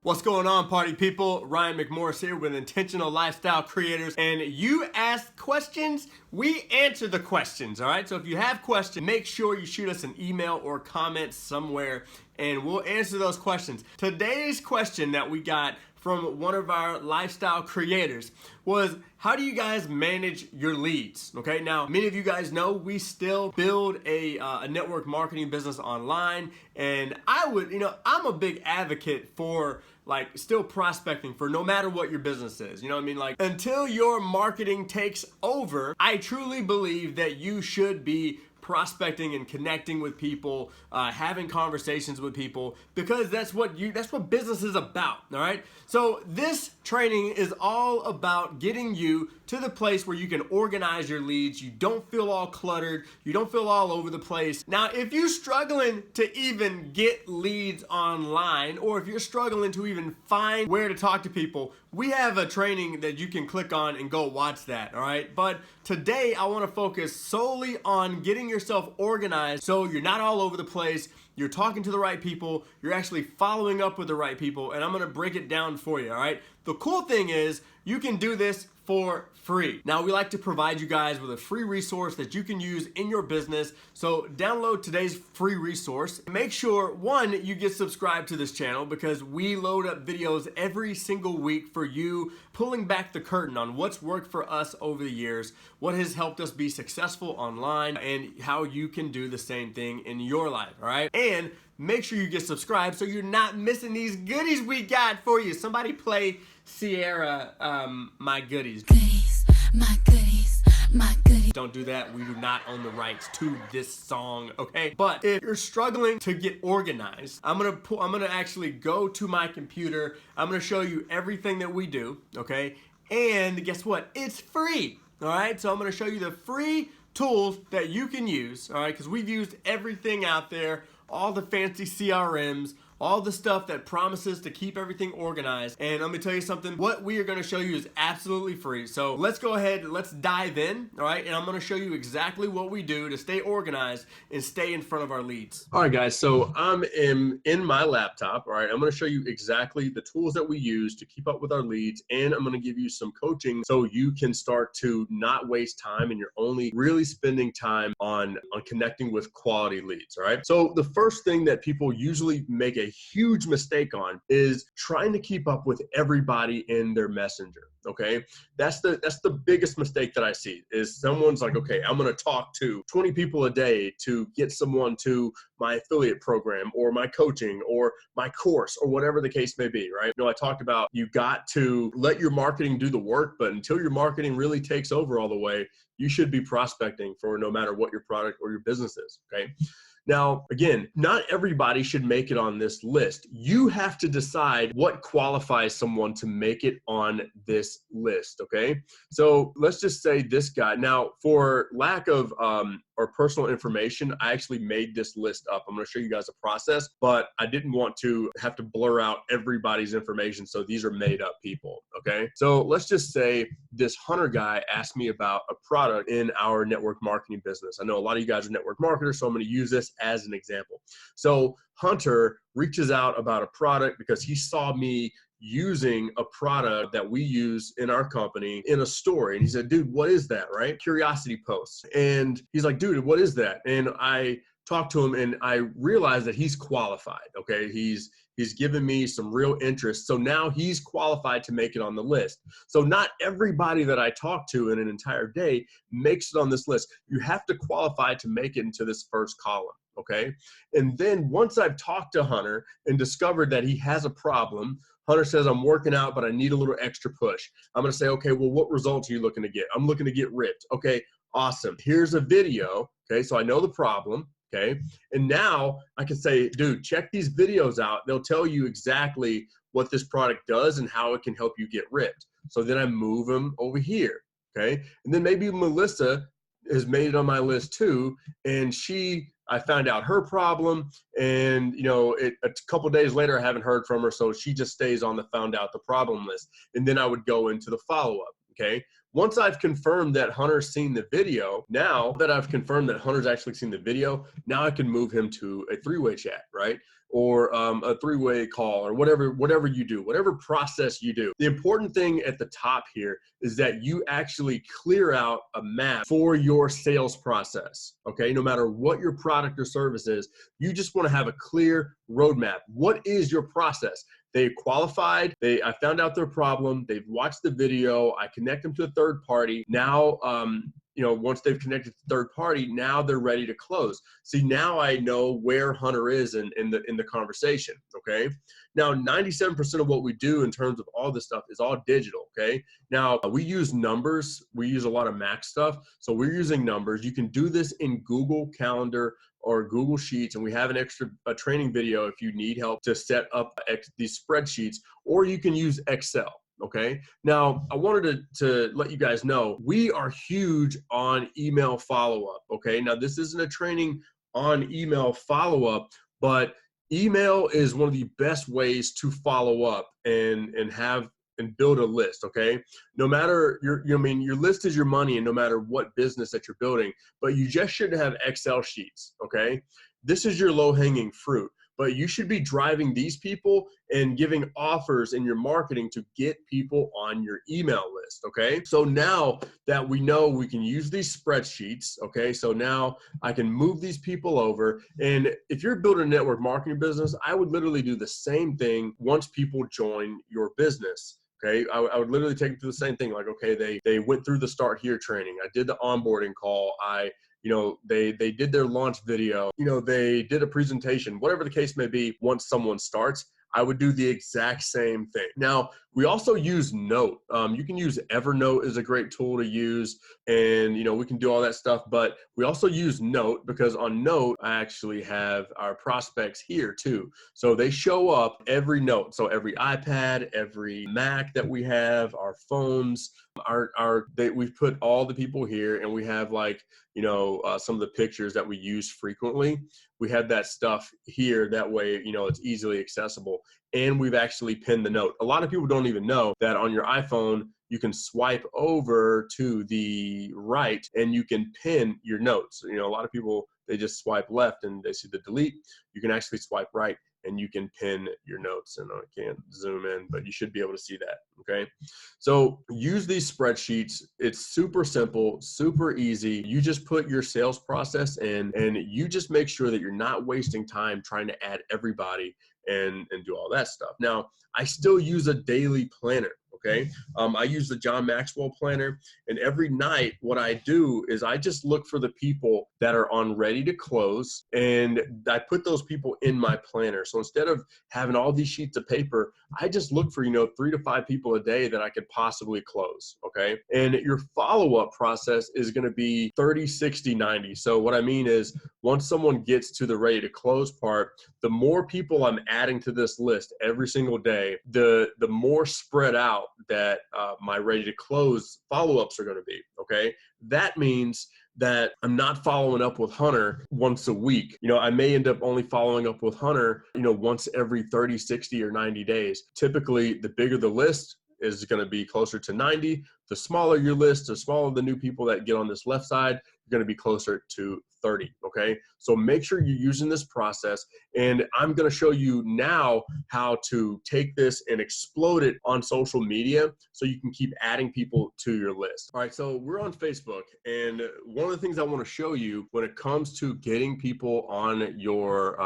What's going on, party people? Ryan McMorris here with Intentional Lifestyle Creators, and you ask questions, we answer the questions, all right? So if you have questions, make sure you shoot us an email or comment somewhere, and we'll answer those questions. Today's question that we got from one of our lifestyle creators was, how do you guys manage your leads? Okay, now many of you guys know we still build a network marketing business online, and I'm a big advocate for still prospecting for no matter what your business is. You know what I mean? Like, until your marketing takes over, I truly believe that you should be prospecting and connecting with people, having conversations with people, because that's what business is about. All right. So this training is all about getting you to the place where you can organize your leads. You don't feel all cluttered. You don't feel all over the place. Now, if you're struggling to even get leads online, or if you're struggling to even find where to talk to people, we have a training that you can click on and go watch that. All right. But today I want to focus solely on getting yourself organized so you're not all over the place. You're talking to the right people. You're actually following up with the right people. And I'm going to break it down for you. All right. The cool thing is you can do this for free. Now, we like to provide you guys with a free resource that you can use in your business. So download today's free resource. Make sure, one, you get subscribed to this channel, because we load up videos every single week for you, pulling back the curtain on what's worked for us over the years, what has helped us be successful online, and how you can do the same thing in your life, all right? And make sure you get subscribed so you're not missing these goodies we got for you. Somebody play Sierra, My Goodies. Goodies, my goodies, my goodies. Don't do that. We do not own the rights to this song, okay? But if you're struggling to get organized, I'm gonna actually go to my computer. I'm gonna show you everything that we do, okay? And guess what? It's free, all right? So I'm gonna show you the free tools that you can use, all right? Because we've used everything out there, all the fancy CRMs, all the stuff that promises to keep everything organized. And let me tell you something, what we are gonna show you is absolutely free. So let's go ahead, let's dive in, all right? And I'm gonna show you exactly what we do to stay organized and stay in front of our leads. All right, guys, so I'm in my laptop, all right? I'm gonna show you exactly the tools that we use to keep up with our leads, and I'm gonna give you some coaching so you can start to not waste time and you're only really spending time on connecting with quality leads, all right? So the first thing that people usually make a huge mistake on is trying to keep up with everybody in their messenger. Okay, that's the biggest mistake that I see, is someone's like, okay, I'm going to talk to 20 people a day to get someone to my affiliate program or my coaching or my course or whatever the case may be, right? You know, I talked about you got to let your marketing do the work, but until your marketing really takes over all the way, you should be prospecting for no matter what your product or your business is, okay? Now, again, not everybody should make it on this list. You have to decide what qualifies someone to make it on this list, okay? So let's just say this guy. Now, for lack of or personal information, I actually made this list up. I'm going to show you guys a process, but I didn't want to have to blur out everybody's information, so these are made up people, okay? So let's just say this Hunter guy asked me about a product in our network marketing business. I know a lot of you guys are network marketers, so I'm going to use this as an example. So Hunter reaches out about a product because he saw me using a product that we use in our company in a story. And he said, dude, what is that, right? Curiosity posts. And he's like, dude, what is that? And I talked to him and I realized that he's qualified, okay? He's given me some real interest. So now he's qualified to make it on the list. So not everybody that I talk to in an entire day makes it on this list. You have to qualify to make it into this first column, okay? And then once I've talked to Hunter and discovered that he has a problem, Hunter says, I'm working out, but I need a little extra push. I'm going to say, okay, well, what results are you looking to get? I'm looking to get ripped. Okay, awesome. Here's a video. Okay, so I know the problem. Okay, and now I can say, dude, check these videos out. They'll tell you exactly what this product does and how it can help you get ripped. So then I move them over here. Okay, and then maybe Melissa has made it on my list too, and I found out her problem, and a couple of days later I haven't heard from her, so she just stays on the found out the problem list. And then I would go into the follow-up. okay? Once I've confirmed that Hunter's seen the video, now that I've confirmed that Hunter's actually seen the video, now I can move him to a three-way chat, right? Or a three-way call, or whatever you do, whatever process you do. The important thing at the top here is that you actually clear out a map for your sales process, okay? No matter what your product or service is, you just want to have a clear roadmap. What is your process? They qualified, I found out their problem, they've watched the video, I connect them to a third party. Now, once they've connected to the third party, now they're ready to close. See, now I know where Hunter is in the conversation, okay? Now, 97% of what we do in terms of all this stuff is all digital, okay? Now, we use numbers. We use a lot of Mac stuff, so we're using numbers. You can do this in Google Calendar or Google Sheets, and we have a training video if you need help to set up these spreadsheets, or you can use Excel. Okay. Now, I wanted to let you guys know we are huge on email follow-up. Okay. Now, this isn't a training on email follow-up, but email is one of the best ways to follow up and build a list. Okay. No matter your list is your money, and no matter what business that you're building, but you just shouldn't have Excel sheets. Okay. This is your low-hanging fruit. But you should be driving these people and giving offers in your marketing to get people on your email list, okay? So now that we know we can use these spreadsheets, okay, so now I can move these people over. And if you're building a network marketing business, I would literally do the same thing once people join your business. Okay, I would literally take them through the same thing. Like, okay, they went through the Start Here training. I did the onboarding call. They did their launch video. They did a presentation. Whatever the case may be, once someone starts, I would do the exact same thing. Now, we also use Note. You can use Evernote is a great tool to use, and we can do all that stuff, but we also use Note because on Note, I actually have our prospects here too. So they show up every note. So every iPad, every Mac that we have, our phones, we've put all the people here, and we have some of the pictures that we use frequently. We have that stuff here. That way, it's easily accessible. And we've actually pinned the note. A lot of people don't even know that on your iPhone, you can swipe over to the right and you can pin your notes. A lot of people, they just swipe left and they see the delete. You can actually swipe right and you can pin your notes. And I can't zoom in, but you should be able to see that, okay? So use these spreadsheets. It's super simple, super easy. You just put your sales process in, and you just make sure that you're not wasting time trying to add everybody and do all that stuff. Now, I still use a daily planner. Okay. I use the John Maxwell planner, and every night what I do is I just look for the people that are on ready to close, and I put those people in my planner. So instead of having all these sheets of paper, I just look for, 3 to 5 people a day that I could possibly close. Okay. And your follow-up process is going to be 30, 60, 90. So what I mean is once someone gets to the ready to close part, the more people I'm adding to this list every single day, the more spread out that my ready to close follow-ups are going to be. Okay. That means that I'm not following up with Hunter once a week. I may end up only following up with Hunter, once every 30, 60, or 90 days. Typically, the bigger the list is going to be closer to 90. The smaller your list, the smaller the new people that get on this left side, you're going to be closer to 30. Okay. So make sure you're using this process. And I'm going to show you now how to take this and explode it on social media so you can keep adding people to your list. All right. So we're on Facebook. And one of the things I want to show you when it comes to getting people on your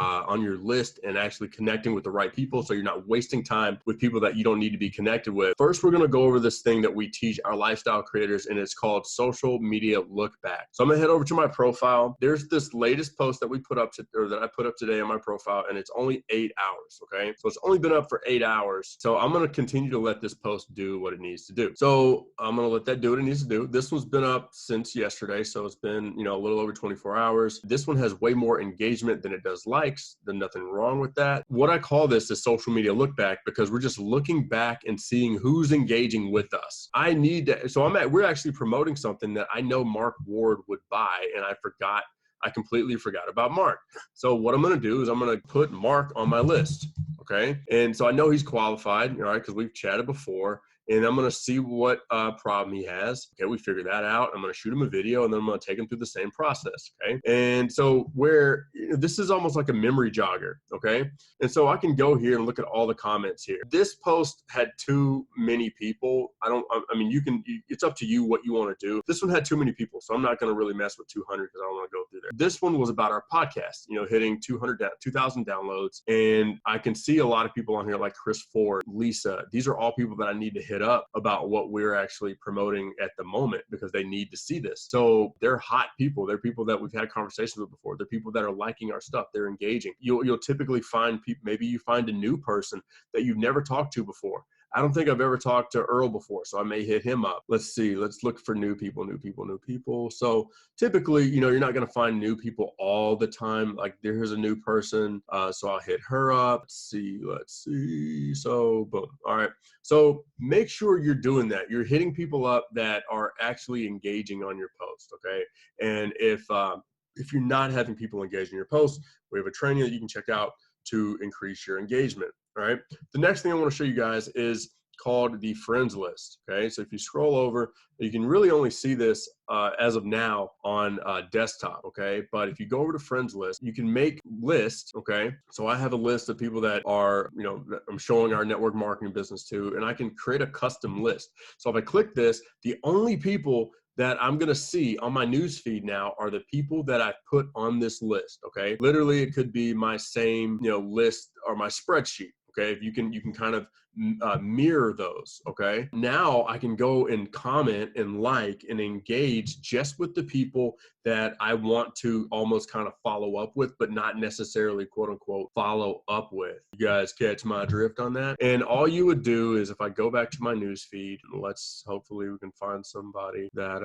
list and actually connecting with the right people, so you're not wasting time with people that you don't need to be connected with. First, we're going to go over this thing that we teach our lifestyle creators, and it's called social media look back. So I'm going to head over to my profile. There's this latest post that that I put up today on my profile, and it's only 8 hours. Okay. So it's only been up for 8 hours. So I'm going to continue to let this post do what it needs to do. So I'm going to let that do what it needs to do. This one's been up since yesterday. So it's been, a little over 24 hours. This one has way more engagement than it does likes. There's nothing wrong with that. What I call this is social media look back, because we're just looking back and seeing who's engaging with us. We're actually promoting something that I know Mark Ward would buy, and I completely forgot about Mark. So what I'm going to do is I'm going to put Mark on my list. Okay. And so I know he's qualified, because we've chatted before, and I'm gonna see what problem he has. Okay, we figure that out. I'm gonna shoot him a video, and then I'm gonna take him through the same process. Okay, and so this is almost like a memory jogger. Okay, and so I can go here and look at all the comments here. This post had too many people. I mean, it's up to you what you want to do. This one had too many people, so I'm not going to really mess with 200 because I don't want to go through there. This one was about our podcast, hitting 2,000 downloads. And I can see a lot of people on here like Chris Ford, Lisa. These are all people that I need to hit up about what we're actually promoting at the moment because they need to see this. So they're hot people. They're people that we've had conversations with before. They're people that are liking our stuff. They're engaging. You'll typically find people, maybe you find a new person that you've never talked to before. I don't think I've ever talked to Earl before, so I may hit him up. Let's see. Let's look for new people. So typically, you're not going to find new people all the time. Like here's a new person, so I'll hit her up. Let's see. So boom. All right. So make sure you're doing that. You're hitting people up that are actually engaging on your post, okay? And if you're not having people engage in your post, we have a training that you can check out to increase your engagement. All right. The next thing I want to show you guys is called the friends list. Okay. So if you scroll over, you can really only see this as of now on desktop. Okay. But if you go over to friends list, you can make lists. Okay. So I have a list of people that are, that I'm showing our network marketing business to, and I can create a custom list. So if I click this, the only people that I'm going to see on my news feed now are the people that I put on this list. Okay. Literally it could be my same, list or my spreadsheet. Okay. If you can kind of mirror those. Okay. Now I can go and comment and like and engage just with the people that I want to almost kind of follow up with, but not necessarily quote unquote follow up with. You guys catch my drift on that? And all you would do is if I go back to my news feed, hopefully we can find somebody that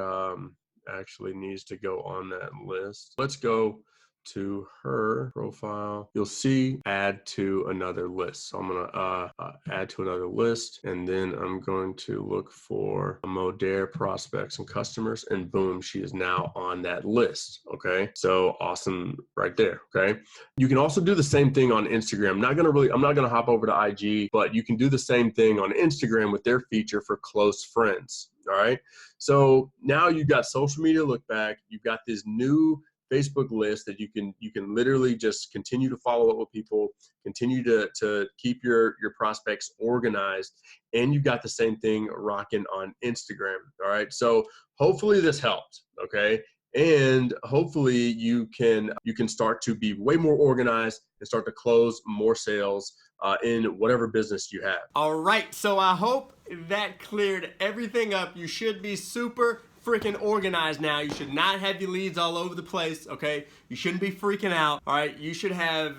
actually needs to go on that list. Let's go to her profile. You'll see add to another list. So I'm gonna add to another list, and then I'm going to look for Modere prospects and customers, and boom, she is now on that list. Okay, so awesome right there. Okay, you can also do the same thing on Instagram. I'm not gonna hop over to IG, but you can do the same thing on Instagram with their feature for close friends. All right, so now you've got social media look back. You've got this new Facebook list that you can literally just continue to follow up with people, continue to keep your prospects organized, and you've got the same thing rocking on Instagram. All right, so hopefully this helped. Okay, and hopefully you can start to be way more organized and start to close more sales in whatever business you have. All right, so I hope that cleared everything up. You should be super freaking organized now. You should not have your leads all over the place, okay? You shouldn't be freaking out, all right? You should have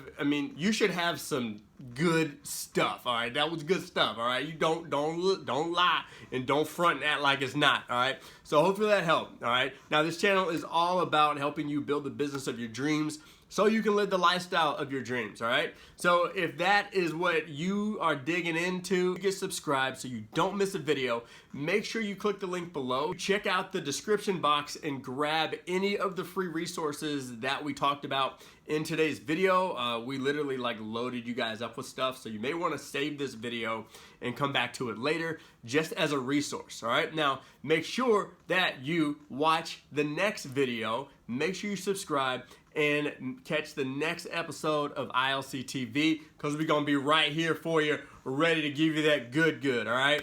some good stuff, all right? That was good stuff, all right? You don't lie and don't front and act like it's not, all right? So hopefully that helped, all right? Now this channel is all about helping you build the business of your dreams so you can live the lifestyle of your dreams, all right? So if that is what you are digging into, get subscribed so you don't miss a video. Make sure you click the link below. Check out the description box and grab any of the free resources that we talked about in today's video. We literally loaded you guys up with stuff, so you may want to save this video and come back to it later just as a resource, all right? Now, make sure that you watch the next video. Make sure you subscribe and catch the next episode of ILC TV, because we're going to be right here for you, ready to give you that good, all right?